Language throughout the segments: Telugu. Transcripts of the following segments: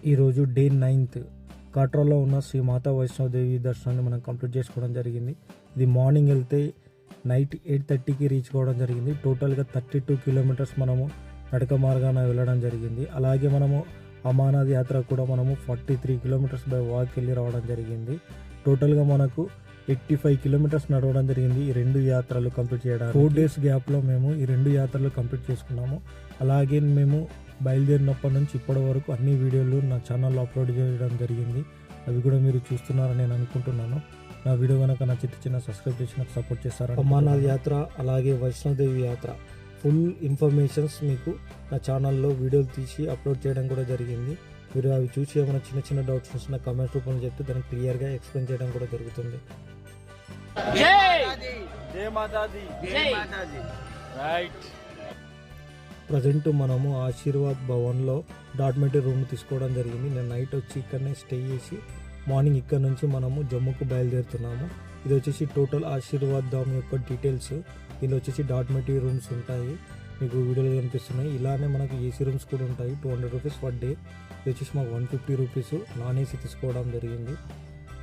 ఈరోజు డే 9th కాట్రాలో ఉన్న శ్రీ మాతా వైష్ణోదేవి దర్శనాన్ని మనం కంప్లీట్ చేసుకోవడం జరిగింది. ఇది మార్నింగ్ వెళ్తే నైట్ 8:30కి రీచ్ కావడం జరిగింది. టోటల్గా 32 కిలోమీటర్స్ మనము నడక మార్గాన వెళ్ళడం జరిగింది. అలాగే మనము అమర్నాథ్ యాత్ర కూడా మనము 43 కిలోమీటర్స్ బై వాక్ వెళ్ళి రావడం జరిగింది. టోటల్గా మనకు 85 కిలోమీటర్స్ నడవడం జరిగింది ఈ రెండు యాత్రలు కంప్లీట్ చేయడానికి. 4 days గ్యాప్లో మేము ఈ రెండు యాత్రలు కంప్లీట్ చేసుకున్నాము. అలాగే మేము బయలుదేరినప్పటి నుంచి ఇప్పటి వరకు అన్ని వీడియోలు నా ఛానల్లో అప్లోడ్ చేయడం జరిగింది. అవి కూడా మీరు చూస్తున్నారని నేను అనుకుంటున్నాను. నా వీడియో కనుక నచ్చితే చిన్న సబ్స్క్రైబ్ చేసి నాకు సపోర్ట్ చేస్తారని. అమర్నాథ్ యాత్ర అలాగే వైష్ణోదేవి యాత్ర ఫుల్ ఇన్ఫర్మేషన్స్ మీకు నా ఛానల్లో వీడియోలు తీసి అప్లోడ్ చేయడం కూడా జరిగింది. మీరు అవి చూసి ఏమైనా చిన్న చిన్న డౌట్స్ వస్తున్న కామెంట్స్ రూపంలో చెప్తే దాన్ని క్లియర్గా ఎక్స్ప్లెయిన్ చేయడం కూడా జరుగుతుంది. ప్రజెంట్ మనము ఆశీర్వాద్ భవన్లో డాట్మెంటరీ రూమ్ తీసుకోవడం జరిగింది. నేను నైట్ వచ్చి ఇక్కడనే స్టే చేసి మార్నింగ్ ఇక్కడ నుంచి మనము జమ్మూకు బయలుదేరుతున్నాము. ఇది వచ్చేసి టోటల్ ఆశీర్వాద్ ధామ్ యొక్క డీటెయిల్స్. దీనిలో వచ్చేసి డాట్మెంటరీ రూమ్స్ ఉంటాయి, మీకు వీడియోలో కనిపిస్తున్నాయి. ఇలానే మనకు ఏసీ రూమ్స్ కూడా ఉంటాయి. 200 రూపీస్ పర్ డే. ఇది వచ్చేసి మాకు 150 రూపీస్ నాన్ ఏసీ తీసుకోవడం జరిగింది.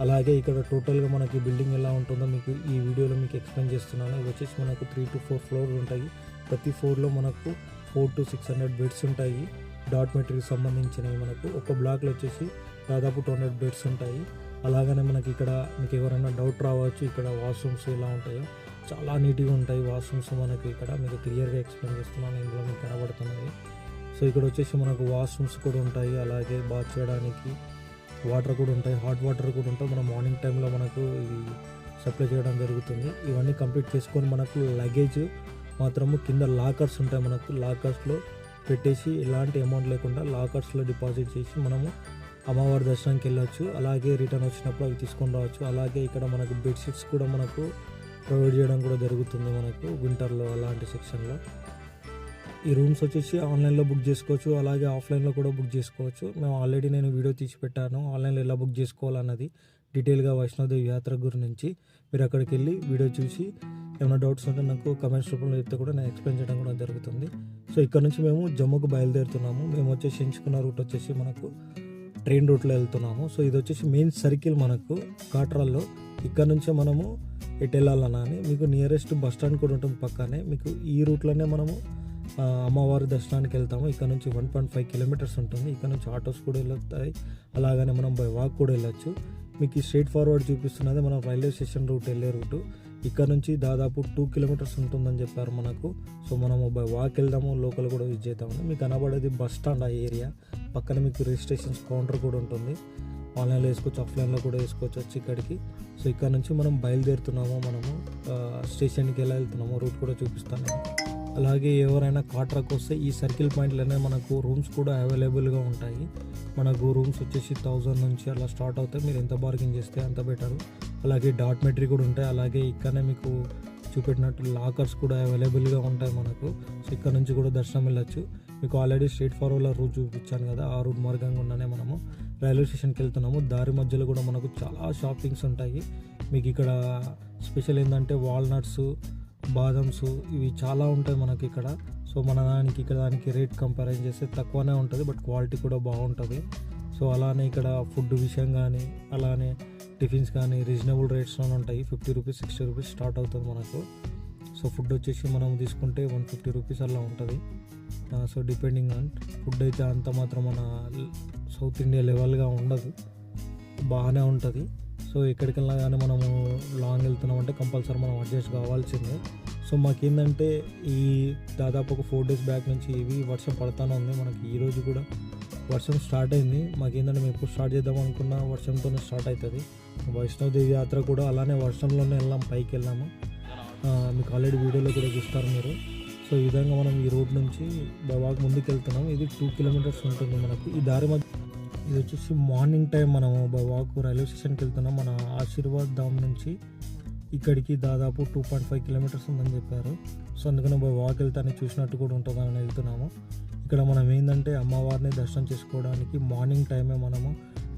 అలాగే ఇక్కడ టోటల్గా మనకి బిల్డింగ్ ఎలా ఉంటుందో మీకు ఈ వీడియోలో మీకు ఎక్స్ప్లెయిన్ చేస్తున్నాను. ఇది వచ్చేసి మనకు 3 to 4 ఫ్లోర్స్ ఉంటాయి. ప్రతి ఫ్లోర్లో మనకు 400 to 600 బెడ్స్ ఉంటాయి. డాట్మెంటరీకి సంబంధించినవి మనకు ఒక బ్లాక్లో వచ్చేసి దాదాపు 200 బెడ్స్ ఉంటాయి. అలాగనే మనకి ఇక్కడ మీకు ఎవరైనా డౌట్ రావచ్చు, ఇక్కడ వాష్రూమ్స్ ఎలా ఉంటాయో చాలా నీట్గా ఉంటాయి వాష్రూమ్స్. మనకి ఇక్కడ మీకు క్లియర్గా ఎక్స్ప్లెయిన్ చేస్తున్నాను, ఇందులో మీకు కనబడుతున్నది. సో ఇక్కడ వచ్చేసి మనకు వాష్రూమ్స్ కూడా ఉంటాయి. అలాగే బాత్ చేయడానికి వాటర్ కూడా ఉంటాయి, హాట్ వాటర్ కూడా ఉంటాయి. మనం మార్నింగ్ టైంలో మనకు ఇది సప్లై చేయడం జరుగుతుంది. ఇవన్నీ కంప్లీట్ చేసుకొని మనకు లగేజ్ మాత్రము కింద లాకర్స్ ఉంటాయి. మనకు లాకర్స్లో పెట్టేసి ఎలాంటి అమౌంట్ లేకుండా లాకర్స్లో డిపాజిట్ చేసి మనము అమ్మవారి దర్శనానికి వెళ్ళొచ్చు. అలాగే రిటర్న్ వచ్చినప్పుడు అవి తీసుకొని రావచ్చు. అలాగే ఇక్కడ మనకు బెడ్షీట్స్ కూడా మనకు ప్రొవైడ్ చేయడం కూడా జరుగుతుంది మనకు వింటర్లో అలాంటి సెక్షన్లో. ఈ రూమ్స్ వచ్చేసి ఆన్లైన్లో బుక్ చేసుకోవచ్చు, అలాగే ఆఫ్లైన్లో కూడా బుక్ చేసుకోవచ్చు. మేము ఆల్రెడీ నేను వీడియో తీసి పెట్టాను ఆన్లైన్లో ఎలా బుక్ చేసుకోవాలన్నది డీటెయిల్గా వైష్ణోదేవి యాత్ర గురించి. మీరు అక్కడికి వెళ్ళి వీడియో చూసి ఏమైనా డౌట్స్ ఉంటే నాకు కమెంట్స్ రూపంలో చెప్తే కూడా నేను ఎక్స్ప్లెయిన్ చేయడం కూడా జరుగుతుంది. సో ఇక్కడ నుంచి మేము జమ్మూకు బయలుదేరుతున్నాము. మేము వచ్చేసి ఎంచుకున్న రూట్ వచ్చేసి మనకు ట్రైన్ రూట్లో వెళ్తున్నాము. సో ఇది వచ్చేసి మెయిన్ సర్కిల్ మనకు కాట్రాల్లో. ఇక్కడ నుంచే మనము ఎటు వెళ్ళాలన్నా అని మీకు నియరెస్ట్ బస్ స్టాండ్ కూడా ఉంటుంది పక్కనే. మీకు ఈ రూట్లోనే మనము అమ్మవారి దర్శనానికి వెళ్తాము. ఇక్కడ నుంచి 1.5 కిలోమీటర్స్ ఉంటుంది. ఇక్కడ నుంచి ఆటోస్ కూడా వెళ్తాయి, అలాగనే మనం బై వాక్ కూడా వెళ్ళొచ్చు. మీకు స్ట్రైట్ ఫార్వర్డ్ చూపిస్తున్నది మనం రైల్వే స్టేషన్ రూట్ వెళ్ళే రూటు. ఇక్కడ నుంచి దాదాపు 2 కిలోమీటర్స్ ఉంటుందని చెప్పారు మనకు. సో మనము బై వాక్ వెళ్దాము, లోకల్ కూడా విజిట్ చేద్దామని. మీకు కనబడేది బస్ స్టాండ్ ఆ ఏరియా. పక్కన మీకు రిజిస్ట్రేషన్స్ కౌంటర్ కూడా ఉంటుంది. ఆన్లైన్లో వేసుకోవచ్చు, ఆఫ్లైన్లో కూడా వేసుకోవచ్చు వచ్చి ఇక్కడికి. సో ఇక్కడ నుంచి మనం బయలుదేరుతున్నాము, మనము స్టేషన్కి ఎలా వెళ్తున్నామో రూట్ కూడా చూపిస్తాను. అలాగే ఎవరైనా కాట్రాకు వస్తే ఈ సర్కిల్ పాయింట్లోనే మనకు రూమ్స్ కూడా అవైలబుల్గా ఉంటాయి. మనకు రూమ్స్ వచ్చేసి 1000 నుంచి అలా స్టార్ట్ అవుతాయి. మీరు ఎంత బార్గెన్ చేస్తే అంత బెటరు. అలాగే డాట్మెంటరీ కూడా ఉంటాయి. అలాగే ఇక్కడనే మీకు చూపెట్టినట్టు లాకర్స్ కూడా అవైలబుల్గా ఉంటాయి మనకు. సో ఇక్కడ నుంచి కూడా దర్శనం వెళ్ళొచ్చు. మీకు ఆల్రెడీ స్ట్రైట్ ఫార్వర్డ్లో రూట్ చూపించాను కదా, ఆ రూట్ మార్గంగా ఉన్నానే మనము రైల్వే స్టేషన్కి వెళ్తున్నాము. దారి మధ్యలో కూడా మనకు చాలా షాపింగ్స్ ఉంటాయి. మీకు ఇక్కడ స్పెషల్ ఏంటంటే వాల్నట్స్, బాదమ్స్ ఇవి చాలా ఉంటాయి మనకి ఇక్కడ. సో మన దానికి ఇక్కడ దానికి రేట్ కంపేర్ చేస్తే తక్కువనే ఉంటుంది, బట్ క్వాలిటీ కూడా బాగుంటుంది. సో అలానే ఇక్కడ ఫుడ్ విషయం కానీ అలానే టిఫిన్స్ కానీ రీజనబుల్ రేట్స్లోనే ఉంటాయి. 50 రూపీస్ 60 రూపీస్ స్టార్ట్ అవుతుంది మనకు. సో ఫుడ్ వచ్చేసి మనం తీసుకుంటే 150 రూపీస్ అలా ఉంటుంది. సో డిపెండింగ్ ఆన్ ఫుడ్ అయితే అంత మాత్రం మన సౌత్ ఇండియా లెవెల్గా ఉండదు, బాగానే ఉంటుంది. సో ఎక్కడికి వెళ్ళినా కానీ మనము లాంగ్ వెళ్తున్నామంటే కంపల్సరీ మనం అడ్జస్ట్ కావాల్సిందే. సో మాకేంటంటే ఈ దాదాపు ఒక 4 days బ్యాక్ నుంచి ఇవి వర్షం పడతానే ఉంది. మనకి ఈరోజు కూడా వర్షం స్టార్ట్ అయింది. మాకేంటంటే మేము ఎప్పుడు స్టార్ట్ చేద్దాం అనుకున్నా వర్షంతోనే స్టార్ట్ అవుతుంది. వైష్ణోదేవి యాత్ర కూడా అలానే వర్షంలోనే వెళ్ళాం, పైకి వెళ్ళాము. మీకు ఆల్రెడీ వీడియోలో కూడా చూస్తారు మీరు. సో ఈ విధంగా మనం ఈ రోడ్ నుంచి బవాక్ ముందుకు వెళ్తున్నాం. ఇది 2 కిలోమీటర్స్ ఉంటుంది మనకు. ఈ దారి మధ్య ఇది వచ్చేసి మార్నింగ్ టైం మనము బవాక్ రైల్వే స్టేషన్కి వెళ్తున్నాం. మన ఆశీర్వాద్ ధామ్ నుంచి ఇక్కడికి దాదాపు 2.5 కిలోమీటర్స్ ఉందని చెప్పారు. సో అందుకని వాక్ వెళ్తానే చూసినట్టు కూడా ఉంటుందని వెళ్తున్నాము. ఇక్కడ మనం ఏంటంటే అమ్మవారిని దర్శనం చేసుకోవడానికి మార్నింగ్ టైమే మనము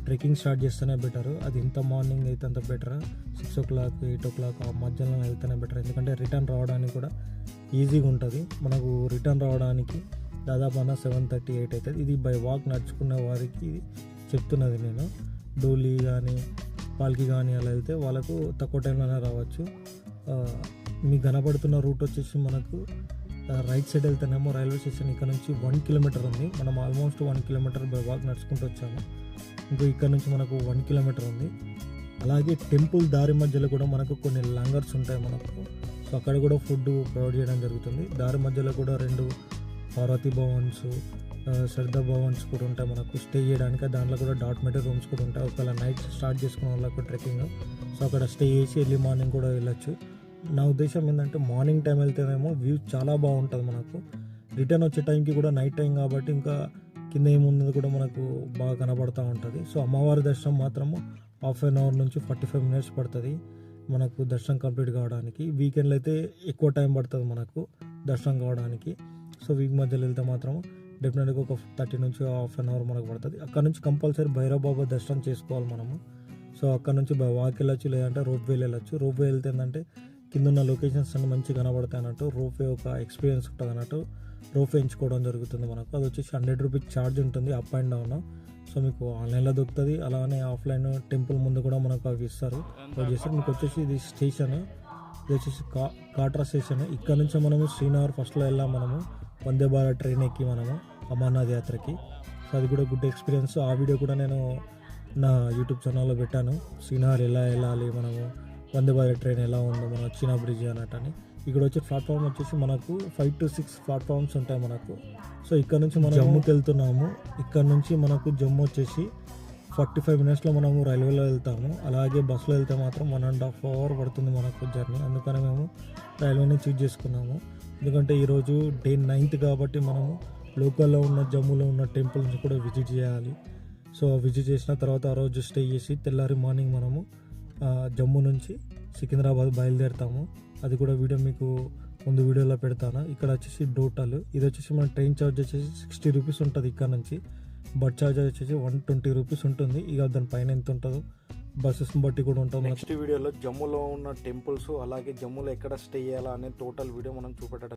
ట్రెక్కింగ్ స్టార్ట్ చేస్తేనే బెటర్. అది ఎంత మార్నింగ్ అయితే అంత బెటర్. 6 o'clock 8 o'clock ఆ మధ్యలో వెళ్తేనే బెటర్. ఎందుకంటే రిటర్న్ రావడానికి కూడా ఈజీగా ఉంటుంది. మనకు రిటర్న్ రావడానికి దాదాపు అన్న 7:38 అవుతుంది. ఇది బై వాక్ నడుచుకునే వారికి చెప్తున్నది నేను. డోలీ కానీ పాల్కి కానీ అలా వెళ్తే వాళ్ళకు తక్కువ టైంలోనే రావచ్చు. మీకు కనబడుతున్న రూట్ వచ్చేసి మనకు రైట్ సైడ్ వెళ్తేనేమో రైల్వే స్టేషన్ ఇక్కడ నుంచి 1 కిలోమీటర్ ఉంది. మనం ఆల్మోస్ట్ 1 కిలోమీటర్ బై వాక్ నడుచుకుంటూ వచ్చాము. ఇంకో ఇక్కడ నుంచి మనకు 1 కిలోమీటర్ ఉంది. అలాగే టెంపుల్ దారి మధ్యలో కూడా మనకు కొన్ని లంగర్స్ ఉంటాయి మనకు. సో అక్కడ కూడా ఫుడ్ ప్రొవైడ్ చేయడం జరుగుతుంది. దారి మధ్యలో కూడా 2 పార్వతీ భవన్స్, శ్రద్ధా భవన్స్ కూడా ఉంటాయి మనకు స్టే చేయడానికి. దాంట్లో కూడా డాట్మెటరీ రూమ్స్ కూడా ఉంటాయి. ఒకవేళ నైట్ స్టార్ట్ చేసుకున్న వాళ్ళకు ట్రెక్కింగ్, సో అక్కడ స్టే చేసి ఎర్లీ మార్నింగ్ కూడా వెళ్ళొచ్చు. నా ఉద్దేశం ఏంటంటే మార్నింగ్ టైం వెళ్తేనేమో వ్యూ చాలా బాగుంటుంది మనకు. రిటర్న్ వచ్చే టైంకి కూడా నైట్ టైం కాబట్టి ఇంకా కింద ఏమున్నది కూడా మనకు బాగా కనబడుతూ ఉంటుంది. సో అమ్మవారి దర్శనం మాత్రము హాఫ్ అన్ అవర్ నుంచి 45 మినిట్స్ పడుతుంది మనకు దర్శనం కంప్లీట్ కావడానికి. వీకెండ్లో అయితే ఎక్కువ టైం పడుతుంది మనకు దర్శనం కావడానికి. సో వీక్ మధ్యలో వెళ్తే మాత్రం డెఫినెట్గా ఒక 30 నుంచి హాఫ్ అన్ అవర్ మనకు పడుతుంది. అక్కడ నుంచి కంపల్సరీ భైరవ్ బాబా దర్శనం చేసుకోవాలి మనము. సో అక్కడ నుంచి వాక్ వెళ్ళొచ్చు, లేదంటే రోప్ వే వెళ్ళొచ్చు. రోప్ వే వెళ్తే ఏంటంటే కింద ఉన్న లొకేషన్స్ అన్ని మంచిగా కనబడతాయి అన్నట్టు. రోప్ వే ఒక ఎక్స్పీరియన్స్ ఉంటుంది అన్నట్టు. రోప్ వే ఎంచుకోవడం జరుగుతుంది మనకు. అది వచ్చేసి 100 రూపీస్ ఛార్జ్ ఉంటుంది అప్ అండ్ డౌన్. సో మీకు ఆన్లైన్లో దొరుకుతుంది, అలానే ఆఫ్లైన్ టెంపుల్ ముందు కూడా మనకు అవి ఇస్తారు. ప్రొవైడ్ చేస్తారు. మీకు వచ్చేసి ఇది స్టేషన్, ఇది వచ్చేసి కాట్రా స్టేషన్. ఇక్కడ నుంచి మనము శ్రీనగర్ ఫస్ట్లో వెళ్ళాం మనము వందే భారత్ ట్రైన్ ఎక్కి మనము అమర్నాథ్ యాత్రకి. సో అది కూడా గుడ్ ఎక్స్పీరియన్స్. ఆ వీడియో కూడా నేను నా యూట్యూబ్ ఛానల్లో పెట్టాను. శ్రీనగర్ ఎలా వెళ్ళాలి, మనము వందే భారత్ ట్రైన్ ఎలా ఉందో, మన చీనా బ్రిడ్జ్ అన్నట్టని. ఇక్కడ వచ్చే ప్లాట్ఫామ్ వచ్చేసి మనకు 5 to 6 ప్లాట్ఫామ్స్ ఉంటాయి మనకు. సో ఇక్కడ నుంచి మనం జమ్మూకి వెళ్తున్నాము. ఇక్కడ నుంచి మనకు జమ్మూ వచ్చేసి 45 మినిట్స్లో మనము రైల్వేలో వెళ్తాము. అలాగే బస్సులో వెళ్తే మాత్రం 1.5 అవర్ పడుతుంది మనకు జర్నీ. అందుకని మేము రైల్వేని చూజ్ చేసుకున్నాము. ఎందుకంటే ఈరోజు డే 9th కాబట్టి మనము లోకల్లో ఉన్న జమ్మూలో ఉన్న టెంపుల్స్ కూడా విజిట్ చేయాలి. సో విజిట్ చేసిన తర్వాత ఆ రోజు స్టే చేసి తెల్లారి మార్నింగ్ మనము జమ్మూ నుంచి సికింద్రాబాద్ బయలుదేరుతాము. అది కూడా వీడియో మీకు ముందు వీడియోలో పెడతాను. ఇక్కడ వచ్చేసి టోటల్ ఇది వచ్చేసి మన ట్రైన్ ఛార్జ్ వచ్చేసి 60 రూపీస్ ఉంటుంది ఇక్కడ నుంచి. బస్ ఛార్జ్ వచ్చేసి 120 రూపీస్ ఉంటుంది. ఇక దానిపైన ఎంత ఉంటుందో బస్సెస్ బట్టి కూడా ఉంటుంది. నెక్స్ట్ వీడియోలో జమ్మూలో ఉన్న టెంపుల్స్, అలాగే జమ్మూలో ఎక్కడ స్టే చేయాలా అనే టోటల్ వీడియో మనం చూపెట్టడం